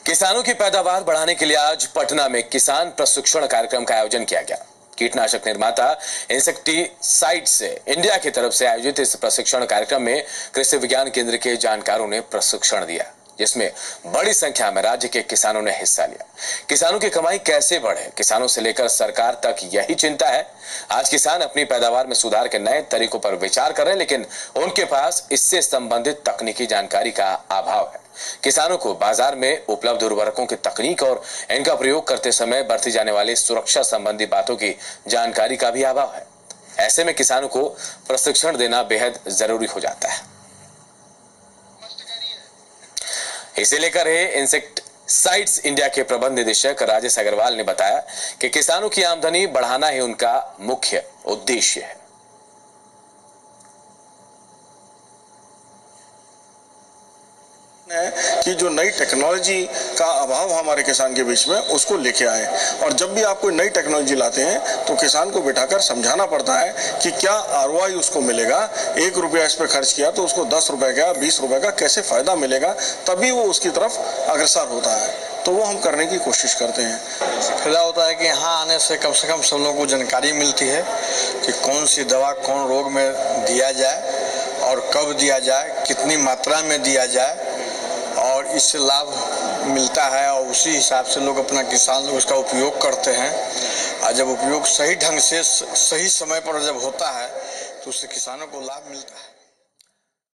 किसानों की पैदावार बढ़ाने के लिए आज पटना में किसान प्रशिक्षण कार्यक्रम का आयोजन किया गया। कीटनाशक निर्माता इंसेक्टिसाइड से इंडिया की तरफ से आयोजित इस प्रशिक्षण कार्यक्रम में कृषि विज्ञान केंद्र के जानकारों ने प्रशिक्षण दिया, जिसमें बड़ी संख्या में राज्य के किसानों ने हिस्सा लिया। किसानों की कमाई कैसे बढ़े, किसानों से लेकर सरकार तक यही चिंता है। आज किसान अपनी पैदावार में सुधार के नए तरीकों पर विचार कर रहे हैं, लेकिन उनके पास इससे संबंधित तकनीकी जानकारी का अभाव है। किसानों को बाजार में उपलब्ध उर्वरकों की तकनीक और इनका प्रयोग करते समय बरती जाने वाली सुरक्षा संबंधी बातों की जानकारी का भी अभाव है। ऐसे में किसानों को प्रशिक्षण देना बेहद जरूरी हो जाता है। इसे लेकर इंसेक्टिसाइड्स इंडिया के प्रबंध निदेशक राजेश अग्रवाल ने बताया कि किसानों की आमदनी बढ़ाना ही उनका मुख्य उद्देश्य है। कि जो नई टेक्नोलॉजी का अभाव हमारे किसान के बीच में उसको लेके आए, और जब भी आप कोई नई टेक्नोलॉजी लाते हैं तो किसान को बिठाकर समझाना पड़ता है कि क्या आरओआई उसको मिलेगा। 1 रुपया इस पर खर्च किया तो उसको 10 रुपए का 20 रुपए का कैसे फायदा मिलेगा, तभी वो उसकी तरफ अग्रसर होता है। तो वो हम करने की कोशिश करते हैं। फायदा होता है कि यहाँ आने से कम सब लोगों को जानकारी मिलती है कि कौन सी दवा कौन रोग में दिया जाए और कब दिया जाए, कितनी मात्रा में दिया जाए, और इससे लाभ मिलता है और उसी हिसाब से लोग अपना किसान लोग उसका उपयोग करते हैं। और जब उपयोग सही ढंग से सही समय पर जब होता है तो उससे किसानों को लाभ मिलता है।